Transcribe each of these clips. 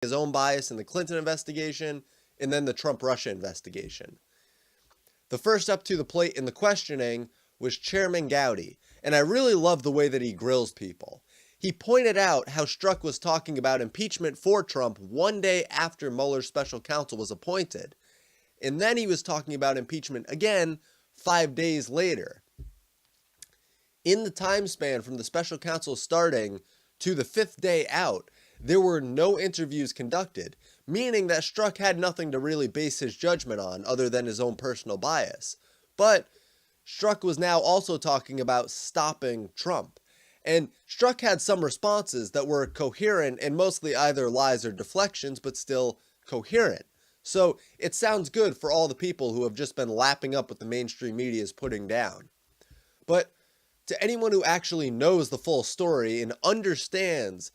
his own bias in the Clinton investigation and then the Trump-Russia investigation. The first up to the plate in the questioning was Chairman Gowdy, and I really love the way that he grills people. He pointed out how Strzok was talking about impeachment for Trump one day after Mueller's special counsel was appointed, and then he was talking about impeachment again 5 days later. In the time span from the special counsel starting to the 5th day out, there were no interviews conducted, meaning that Strzok had nothing to really base his judgment on other than his own personal bias. But Strzok was now also talking about stopping Trump. And Strzok had some responses that were coherent and mostly either lies or deflections, but still coherent. So it sounds good for all the people who have just been lapping up what the mainstream media is putting down. But to anyone who actually knows the full story and understands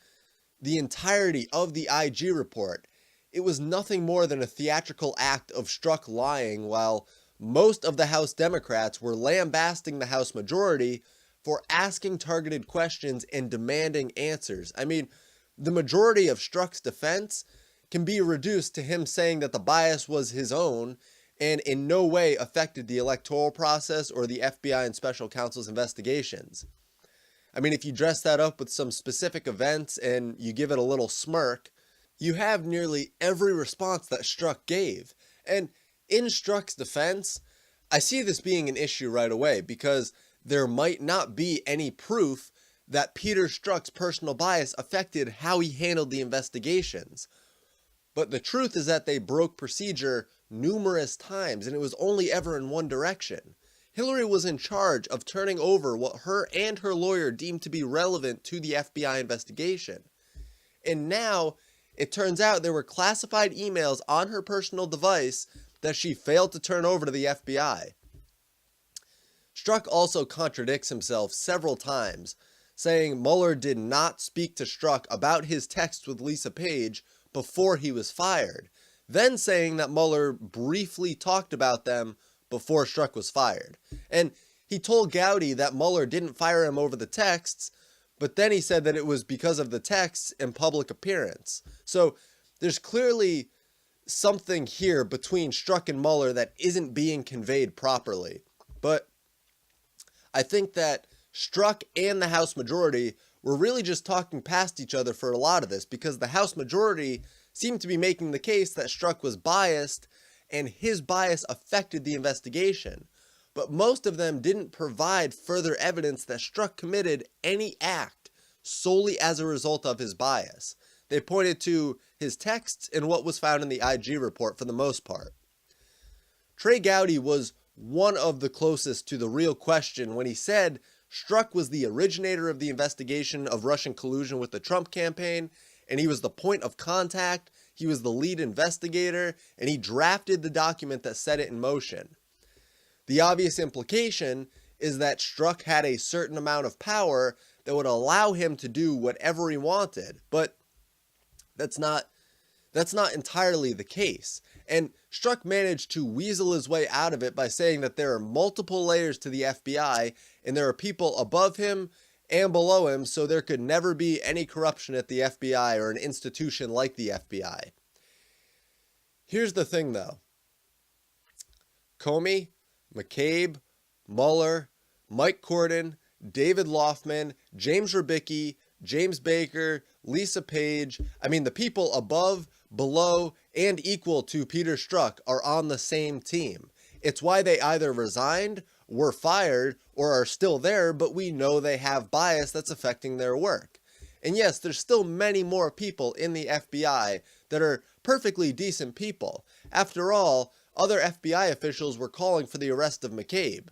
the entirety of the IG report, it was nothing more than a theatrical act of Strzok lying while most of the House Democrats were lambasting the House majority for asking targeted questions and demanding answers. I mean, the majority of Strzok's defense can be reduced to him saying that the bias was his own and in no way affected the electoral process or the FBI and special counsel's investigations. I mean, if you dress that up with some specific events and you give it a little smirk, you have nearly every response that Strzok gave. And in Strzok's defense, I see this being an issue right away because there might not be any proof that Peter Strzok's personal bias affected how he handled the investigations. But the truth is that they broke procedure numerous times, and it was only ever in one direction. Hillary was in charge of turning over what her and her lawyer deemed to be relevant to the FBI investigation. And now, it turns out there were classified emails on her personal device that she failed to turn over to the FBI. Strzok also contradicts himself several times, saying Mueller did not speak to Strzok about his texts with Lisa Page before he was fired, then saying that Mueller briefly talked about them before Strzok was fired. And he told Gowdy that Mueller didn't fire him over the texts, but then he said that it was because of the texts and public appearance. So there's clearly something here between Strzok and Mueller that isn't being conveyed properly. But I think that Strzok and the House majority were really just talking past each other for a lot of this because the House majority seemed to be making the case that Strzok was biased and his bias affected the investigation. But most of them didn't provide further evidence that Strzok committed any act solely as a result of his bias. They pointed to his texts and what was found in the IG report for the most part. Trey Gowdy was one of the closest to the real question when he said Strzok was the originator of the investigation of Russian collusion with the Trump campaign, and he was the point of contact, he was the lead investigator, and he drafted the document that set it in motion. The obvious implication is that Strzok had a certain amount of power that would allow him to do whatever he wanted, but that's not entirely the case. And Strzok managed to weasel his way out of it by saying that there are multiple layers to the FBI and there are people above him and below him, so there could never be any corruption at the FBI or an institution like the FBI. Here's the thing though. Comey, McCabe, Mueller, Mike Corden, David Loffman, James Rybicki, James Baker, Lisa Page, the people above, below, and equal to Peter Strzok are on the same team. It's why they either resigned, were fired, or are still there, but we know they have bias that's affecting their work. And yes, there's still many more people in the FBI that are perfectly decent people. After all, other FBI officials were calling for the arrest of McCabe.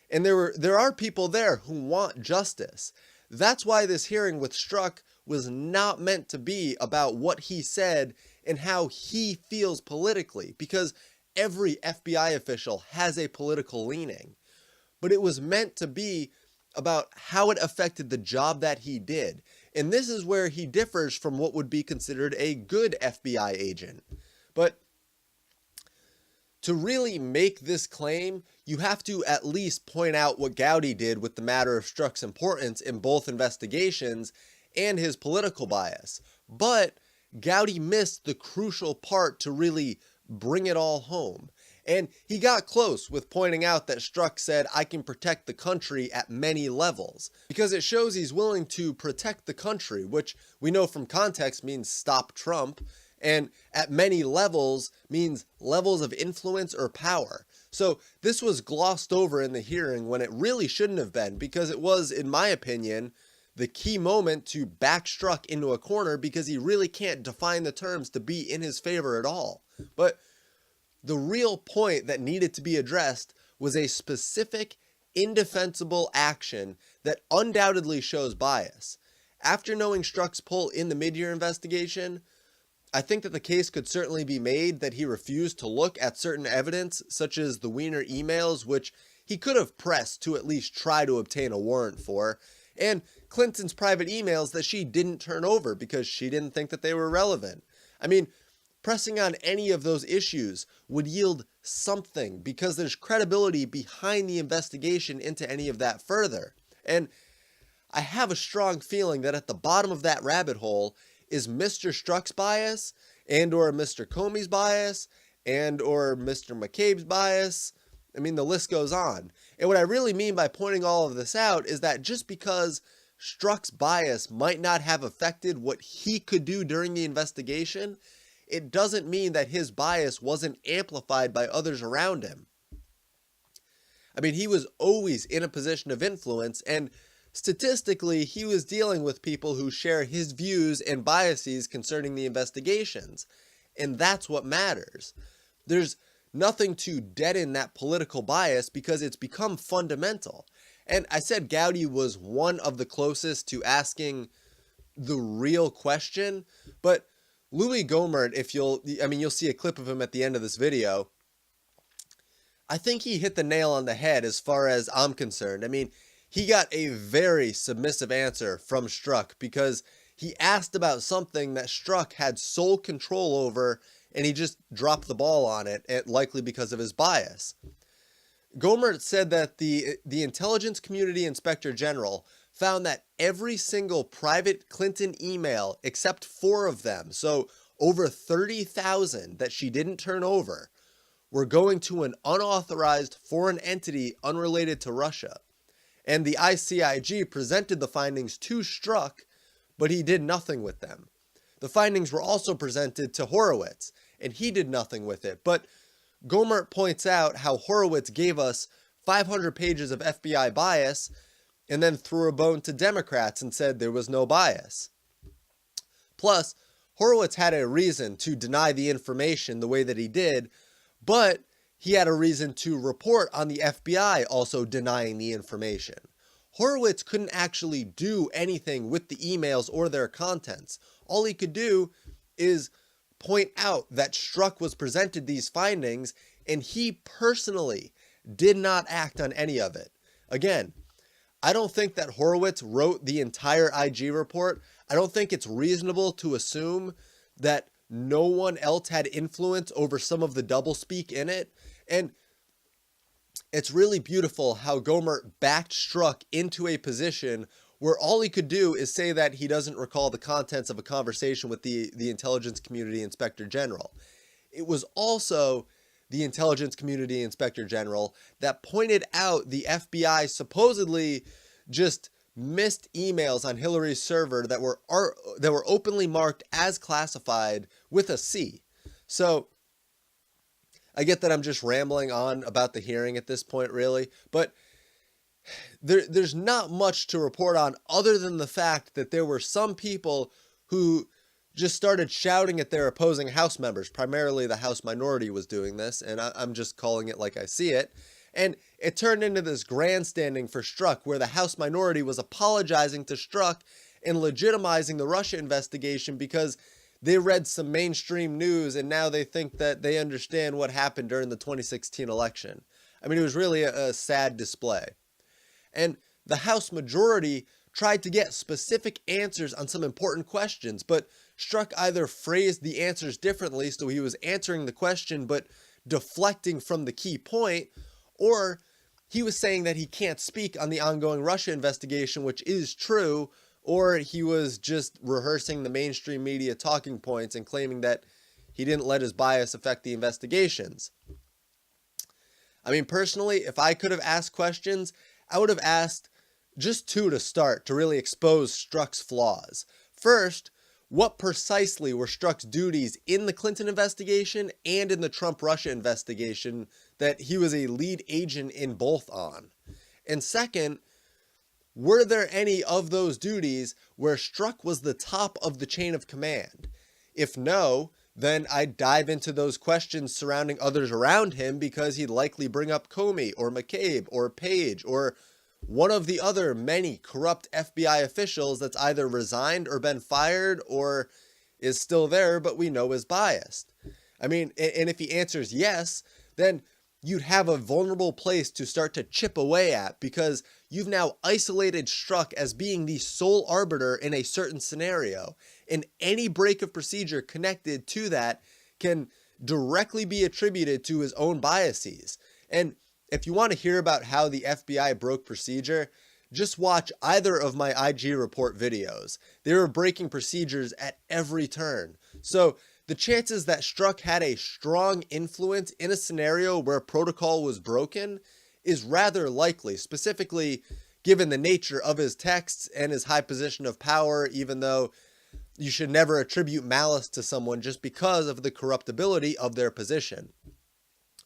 And there are people there who want justice. That's why this hearing with Strzok was not meant to be about what he said and how he feels politically, because every FBI official has a political leaning. But it was meant to be about how it affected the job that he did. And this is where he differs from what would be considered a good FBI agent. But to really make this claim, you have to at least point out what Gowdy did with the matter of Strzok's importance in both investigations and his political bias. But Gowdy missed the crucial part to really bring it all home. And he got close with pointing out that Strzok said, "I can protect the country at many levels," because it shows he's willing to protect the country, which we know from context means stop Trump, and at many levels means levels of influence or power. So this was glossed over in the hearing when it really shouldn't have been, because it was, in my opinion, the key moment to back Strzok into a corner, because he really can't define the terms to be in his favor at all. But the real point that needed to be addressed was a specific, indefensible action that undoubtedly shows bias. After knowing Strzok's pull in the mid-year investigation, I think that the case could certainly be made that he refused to look at certain evidence, such as the Weiner emails, which he could have pressed to at least try to obtain a warrant for, and Clinton's private emails that she didn't turn over because she didn't think that they were relevant. I mean, pressing on any of those issues would yield something, because there's credibility behind the investigation into any of that further. And I have a strong feeling that at the bottom of that rabbit hole is Mr. Strzok's bias, and or Mr. Comey's bias, and or Mr. McCabe's bias. I mean, the list goes on. And what I really mean by pointing all of this out is that just because Strzok's bias might not have affected what he could do during the investigation, it doesn't mean that his bias wasn't amplified by others around him. I mean, he was always in a position of influence, and statistically, he was dealing with people who share his views and biases concerning the investigations. And that's what matters. There's nothing to deaden that political bias because it's become fundamental. And I said Gowdy was one of the closest to asking the real question, but Louis Gohmert, you'll see a clip of him at the end of this video. I think he hit the nail on the head as far as I'm concerned. I mean, he got a very submissive answer from Strzok because he asked about something that Strzok had sole control over, and he just dropped the ball on it, likely because of his bias. Gohmert said that the Intelligence Community Inspector General found that every single private Clinton email, except 4 of them, so over 30,000 that she didn't turn over, were going to an unauthorized foreign entity unrelated to Russia. And the ICIG presented the findings to Strzok, but he did nothing with them. The findings were also presented to Horowitz, and he did nothing with it. But Gohmert points out how Horowitz gave us 500 pages of FBI bias and then threw a bone to Democrats and said there was no bias. Plus, Horowitz had a reason to deny the information the way that he did, but he had a reason to report on the FBI also denying the information. Horowitz couldn't actually do anything with the emails or their contents. All he could do is point out that Strzok was presented these findings, and he personally did not act on any of it. Again, I don't think that Horowitz wrote the entire IG report. I don't think it's reasonable to assume that no one else had influence over some of the doublespeak in it. And it's really beautiful how Gohmert backed Strzok into a position where all he could do is say that he doesn't recall the contents of a conversation with the Intelligence Community Inspector General. It was also the Intelligence Community Inspector General that pointed out the FBI supposedly just missed emails on Hillary's server that were openly marked as classified with a C. So I get that I'm just rambling on about the hearing at this point, really, but there's not much to report on other than the fact that there were some people who just started shouting at their opposing House members. Primarily the House minority was doing this, and I'm just calling it like I see it. And it turned into this grandstanding for Strzok, where the House minority was apologizing to Strzok and legitimizing the Russia investigation because they read some mainstream news and now they think that they understand what happened during the 2016 election. I mean, it was really a sad display. And the House majority tried to get specific answers on some important questions, but Strzok either phrased the answers differently, so he was answering the question but deflecting from the key point, or he was saying that he can't speak on the ongoing Russia investigation, which is true, or he was just rehearsing the mainstream media talking points and claiming that he didn't let his bias affect the investigations. I mean, personally, if I could have asked questions, I would have asked just two to start to really expose Strzok's flaws. First, what precisely were Strzok's duties in the Clinton investigation and in the Trump-Russia investigation that he was a lead agent in both on? And second, were there any of those duties where Strzok was the top of the chain of command? If no, then I'd dive into those questions surrounding others around him, because he'd likely bring up Comey or McCabe or Page or one of the other many corrupt FBI officials that's either resigned or been fired or is still there but we know is biased. I mean, and if he answers yes, then you'd have a vulnerable place to start to chip away at, because you've now isolated Strzok as being the sole arbiter in a certain scenario, and any break of procedure connected to that can directly be attributed to his own biases. And if you want to hear about how the FBI broke procedure, just watch either of my IG report videos. They were breaking procedures at every turn. So the chances that Strzok had a strong influence in a scenario where protocol was broken is rather likely, specifically given the nature of his texts and his high position of power, even though you should never attribute malice to someone just because of the corruptibility of their position.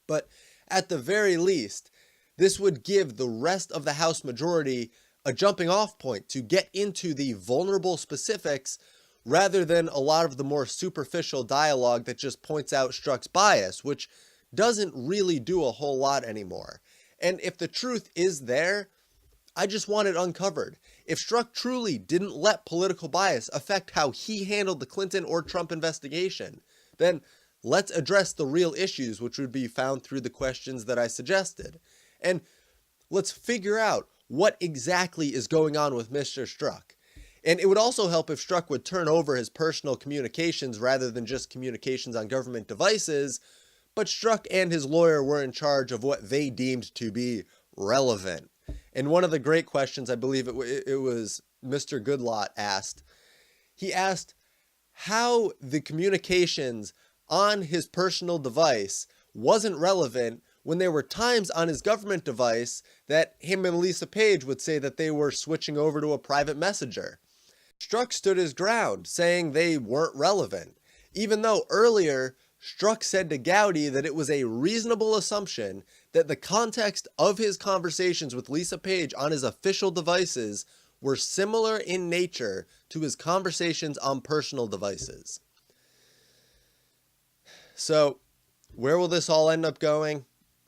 But at the very least, this would give the rest of the House majority a jumping off point to get into the vulnerable specifics, rather than a lot of the more superficial dialogue that just points out Strzok's bias, which doesn't really do a whole lot anymore. And if the truth is there, I just want it uncovered. If Strzok truly didn't let political bias affect how he handled the Clinton or Trump investigation, then let's address the real issues, which would be found through the questions that I suggested. And let's figure out what exactly is going on with Mr. Strzok. And it would also help if Strzok would turn over his personal communications rather than just communications on government devices, but Strzok and his lawyer were in charge of what they deemed to be relevant. And one of the great questions, I believe it was Mr. Goodlot asked, he asked how the communications on his personal device wasn't relevant when there were times on his government device that him and Lisa Page would say that they were switching over to a private messenger. Strzok stood his ground, saying they weren't relevant, even though earlier Strzok said to Gowdy that it was a reasonable assumption that the context of his conversations with Lisa Page on his official devices were similar in nature to his conversations on personal devices. So, where will this all end up going?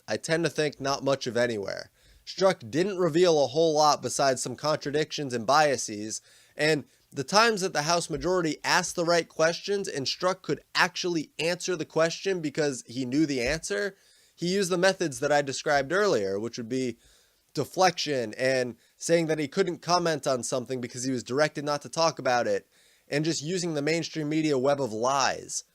I tend to think not much of anywhere. Strzok didn't reveal a whole lot besides some contradictions and biases, and the times that the House majority asked the right questions and Strzok could actually answer the question because he knew the answer, he used the methods that I described earlier, which would be deflection and saying that he couldn't comment on something because he was directed not to talk about it, and just using the mainstream media web of lies.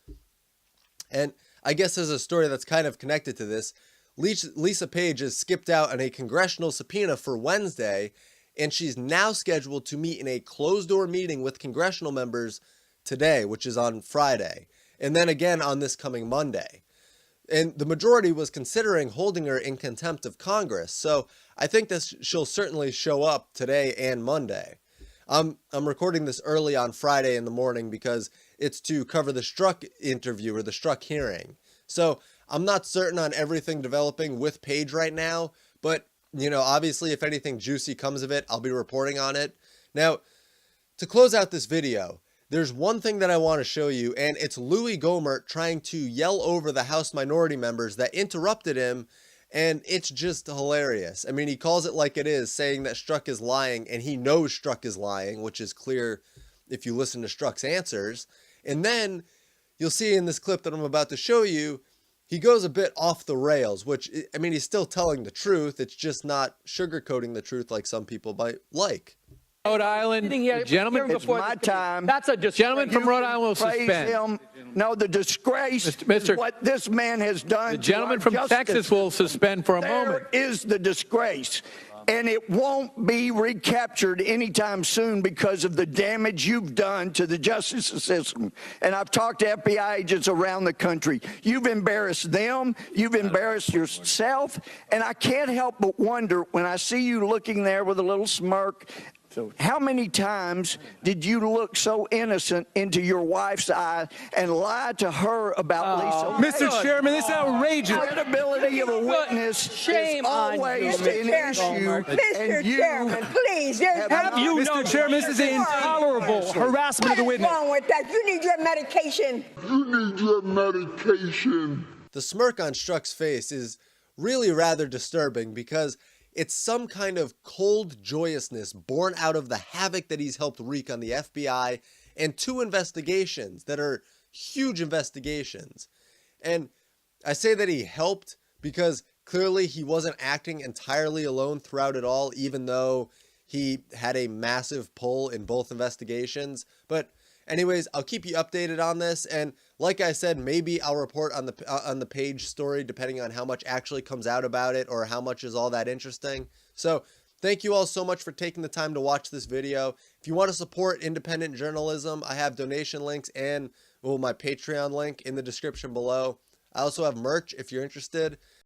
And I guess there's a story that's kind of connected to this. Lisa Page has skipped out on a congressional subpoena for Wednesday, and she's now scheduled to meet in a closed-door meeting with congressional members today, which is on Friday, and then again on this coming Monday. And the majority was considering holding her in contempt of Congress, so I think this she'll certainly show up today and Monday. I'm recording this early on Friday in the morning because it's to cover the Strzok interview or the Strzok hearing. So I'm not certain on everything developing with Page right now, but you know, obviously if anything juicy comes of it, I'll be reporting on it. Now, to close out this video, there's one thing that I want to show you, and it's Louis Gohmert trying to yell over the House minority members that interrupted him, and it's just hilarious. I mean, he calls it like it is, saying that Strzok is lying, and he knows Strzok is lying, which is clear if you listen to Strzok's answers. And then you'll see in this clip that I'm about to show you, he goes a bit off the rails, which, I mean, he's still telling the truth. It's just not sugarcoating the truth like some people might like. Rhode Island, gentlemen, it's my time. That's a gentleman from Rhode Island will suspend. Him. No, the disgrace is what this man has done. The gentleman from Texas will suspend for a moment. There is the disgrace. and it won't be recaptured anytime soon because of the damage you've done to the justice system. And I've talked to FBI agents around the country. You've embarrassed them, you've embarrassed yourself, and I can't help but wonder when I see you looking there with a little smirk, how many times did you look so innocent into your wife's eye and lie to her about Lisa? Mr. Chairman, this is outrageous. The credibility of a witness Shame is always on an you. issue. Mr. Chairman, please. Have you, Mr. Chairman, this is intolerable harassment of the witness. What's wrong with that? You need your medication. The smirk on Strzok's face is really rather disturbing because it's some kind of cold joyousness born out of the havoc that he's helped wreak on the FBI and 2 investigations that are huge investigations. And I say that he helped because clearly he wasn't acting entirely alone throughout it all, even though he had a massive pull in both investigations. But anyways, I'll keep you updated on this, and like I said, maybe I'll report on the Page story depending on how much actually comes out about it or how much is all that interesting. So thank you all so much for taking the time to watch this video. If you want to support independent journalism, I have donation links and my Patreon link in the description below. I also have merch if you're interested.